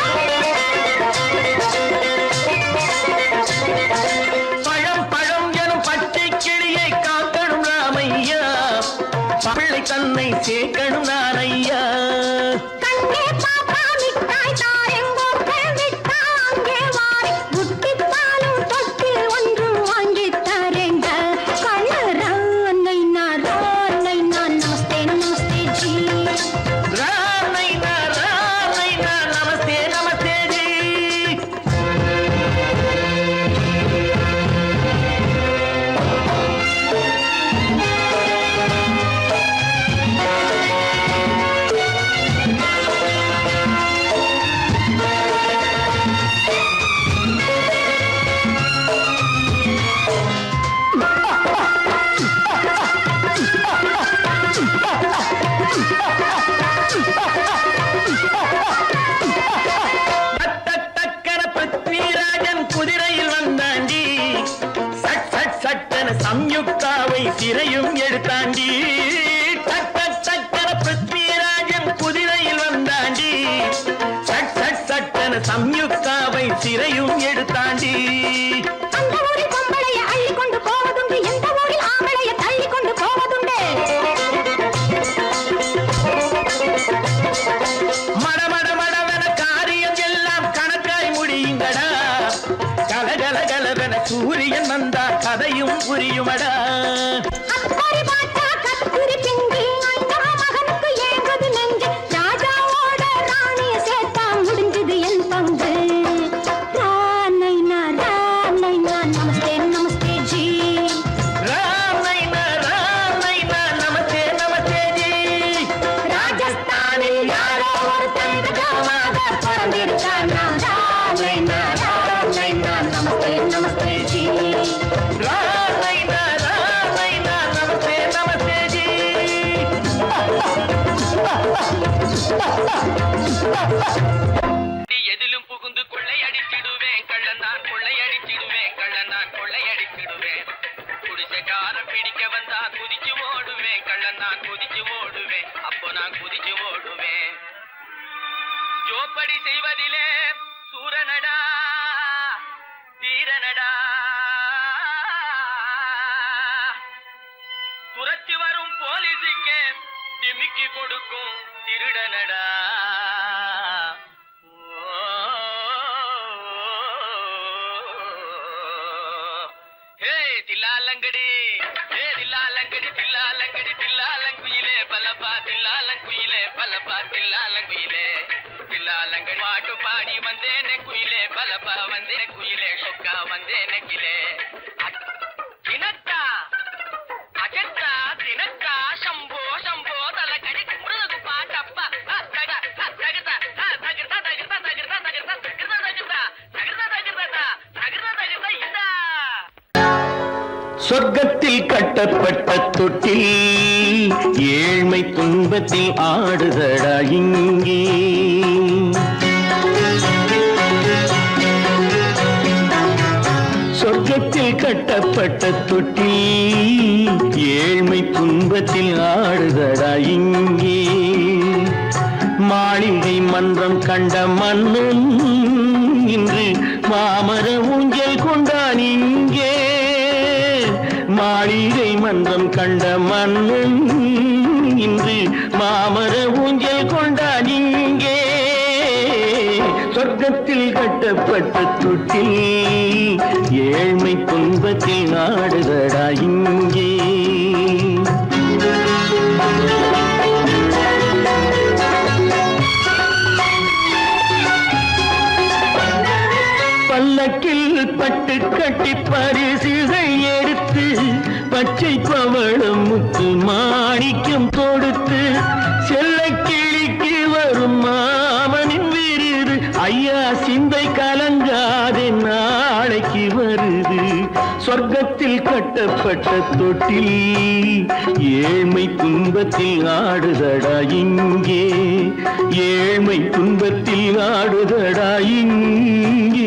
பழம் எனும் பச்சை கிளியை காக்கணும் ராமையா. பிள்ளை தன்னை சேர்க்கணும் நானையா. கண்ணே பாப்பா மிட்டாய் தாரெங்கோ விட்டா அங்கே வாரி, புட்டித்தாலும் தொட்டு ஒன்றும் வாங்கி தரேங்க. கண்ணு ராணைனா நமஸ்தே நமஸ்தே ஜி. ராமைனா நமஸ்தே நமஸ்தே ஜி. டக்கன பிருத்விராஜன் குதிரையில் வந்தாண்டி. சட்டென சம்யுக்தாவை சிறையும் எடுத்தாண்டி. டக்கன பிருத்விராஜன் குதிரையில் வந்தாண்டி. சட்டென சம்யுக்தாவை சிறையும் எடுத்தாண்டி. அந்த ஊரில் பொம்பளைய அள்ளி கொண்டு போவதுண்டு, எந்த ஊரில் ஆம்பளைய தள்ளி கொண்டு போவதுண்டு. மடவென காரியம் எல்லாம் கணக்காய் முடியுங்கடா. கலகலவென சூரியன் வந்தா கதையும் புரியுமடா. அக்கறை பாட்டா கத்துரி பிங்கி, ஐயா மகனுக்கு ஏங்குது நெஞ்சு. ராஜாவோட ராணிய சேர்த்தா முடிஞ்சது என் பங்கு. ராணைனா நமஸ்தே நமஸ்தே ஜி. ராமைனா நமஸ்தே நமஸ்தே ஜி. ராஜஸ்தானில் யாரோ ஒருத்தன் ராஜாவாக பிறந்திருக்கானா. ராணைனா நமஸ்தே நமஸ்தே ஜி. ராமைனா நமஸ்தே நமஸ்தே ஜி. எதிலும் புகுந்து கொள்ளையடிச்சிடுவேன் கள்ளன் நான், கொள்ளையடிச்சிடுவேன் கள்ளன் நான், கொள்ளையடிச்சிடுவேன். குடிசைக்காரன் பிடிக்க வந்தா குதிச்சு ஓடுவேன் கள்ளன் நான், குதிச்சு ஓடுவேன். அப்போ நான் குதிச்சு ஓடுவேன். ஜோப்படி செய்வதிலே சூரனடா தீரனடா. துரத்தி வரும் போலீஸுக்கே திமிக்கி கொடுக்கும் திருடனடா. ஹே தில்லாலங்கடி, ஹே தில்லாலங்கடி, தில்லாலங்கடி தில்லாலங்குயிலே பலப்பா, தில்லாலங்குயிலே பலப்பா, தில்லாலங்குயிலே. தில்லாலங்கடி பாட்டு பாடி வந்தேனே குயிலே பலப்பா, வந்தேனே குயிலே சொக்கா வந்தேனே கிலே. தினத்தா அஜத்தா தினத்தா சொர்க்கத்தில் கட்டப்பட்ட தொட்டில் ஏழ்மை துன்பத்தில் ஆடுதடா இங்கே. சொர்க்கத்தில் கட்டப்பட்ட தொட்டில் ஏழ்மை துன்பத்தில் ஆடுதடா இங்கே. மாளிகை மன்றம் கண்ட மன்னன் இன்று மாமர ஊஞ்சல் கொண்டான் இங்கே. மாளிகை மன்றம் கண்ட மன்னன் இன்று மாமர ஊஞ்சல் கொண்டான் இங்கே. சொர்க்கத்தில் கட்டப்பட்ட தொட்டில் ஏழ்மை துன்பத்தில் நாடுதடா இங்கே. பல்லக்கில் பட்டு கட்டி பரிசுகள் எடுத்து பச்சை பவளம் முத்து மாணிக்கம் தொடுத்து செல்ல கிளிக்கு வரும் மாமனின் விருது. ஐயா சிந்தை கலங்காதே நாளைக்கு வருது. சொர்க்கத்தில் கட்டப்பட்ட தொட்டில் ஏழ்மை துன்பத்தில் ஆடுதடா இங்கே. ஏழ்மை துன்பத்தில் ஆடுதடா இங்கே.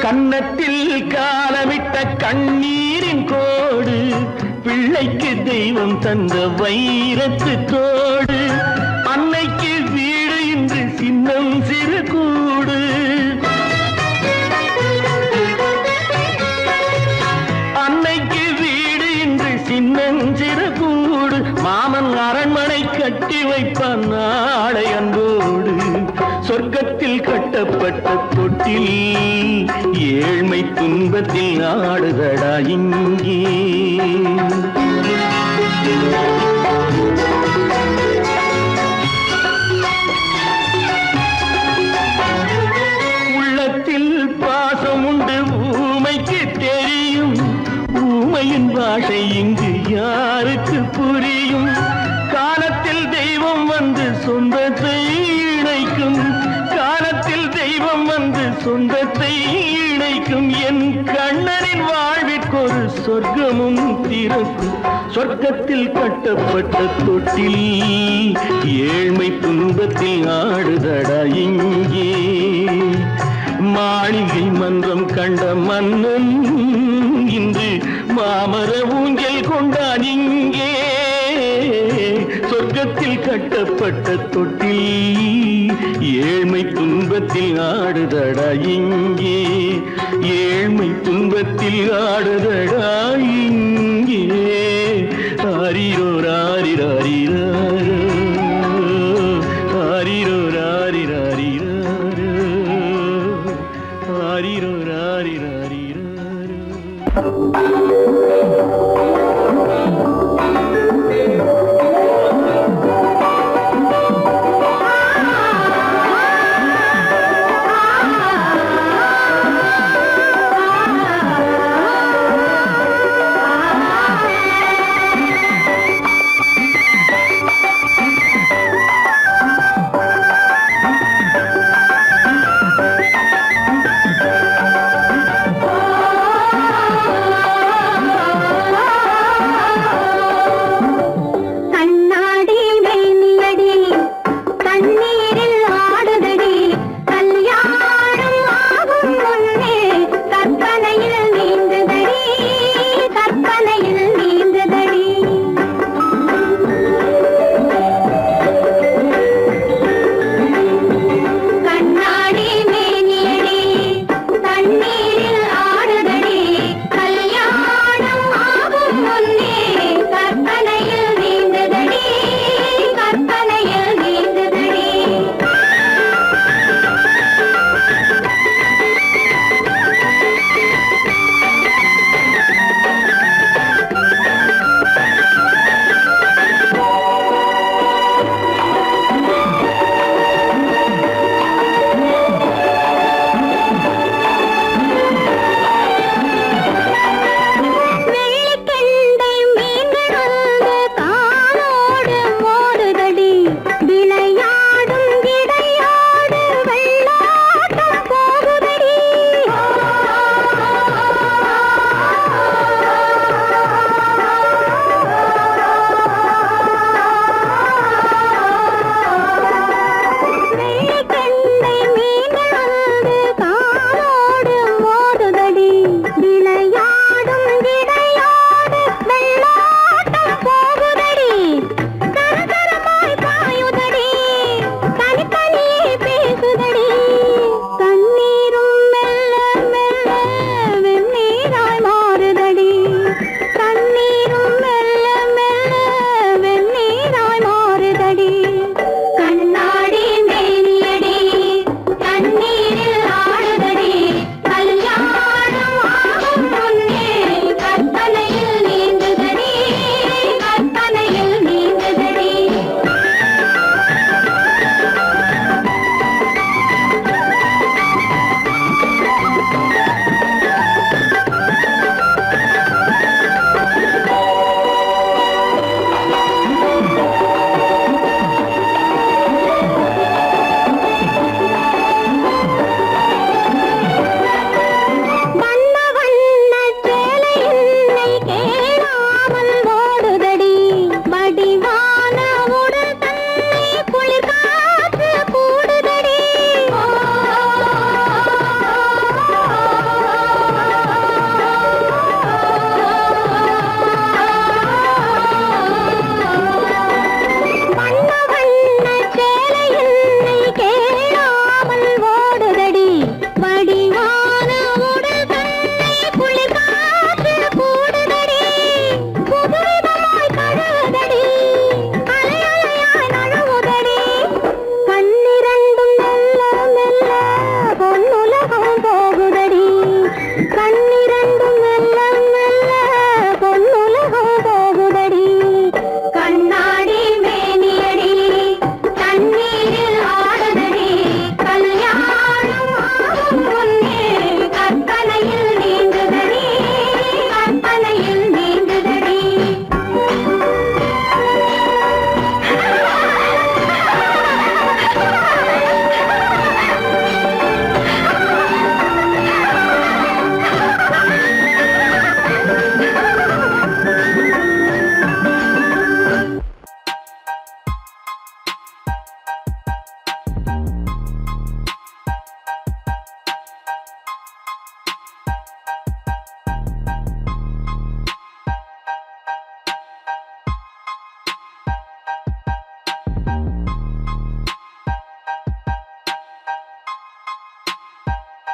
கன்னத்தில் காலமிட்ட கண்ணீரின் கோடு பிள்ளைக்கு தெய்வம் தந்த வைரத்து தோடு. அன்னைக்கு வீடு இன்று சின்னம் சிறு கூடு. அன்னைக்கு வீடு இன்று சின்னம் சிறு கூடு. மாமன் அரண்மனை கட்டி வைப்பான் நாளை அன்போடு. சொர்க்கத்தில் கட்டப்பட்ட தொட்டில் ஏழ்மை துன்பத்தில் ஆடுதடா இங்கே. உள்ளத்தில் பாசம் உண்டு ஊமைக்கு தெரியும். ஊமையின் பாஷை இங்கு யாருக்கு புரியும்? காலத்தில் தெய்வம் வந்து சொந்தத்தை இணைக்கும். காலத்தில் தெய்வம் வந்து சொந்தத்தை இணைக்கும். என் கண்ணனின் வாழ்விற்கொரு சொர்க்கமும் திறக்கும். சொர்க்கத்தில் கட்டப்பட்ட தொட்டில் ஏழ்மை துன்பத்தில் ஆடுதடா இங்கே. மாளிகை மன்றம் கண்ட மன்னன் இன்று மாமர ஊஞ்சல் கொண்டான் இங்கே. சொர்க்கத்தில் கட்டப்பட்ட தொட்டில் ஏழ்மை துன்பத்தில் ஆடுதடா இங்கே. ஏழ்மை துன்பத்தில் ஆடுதடா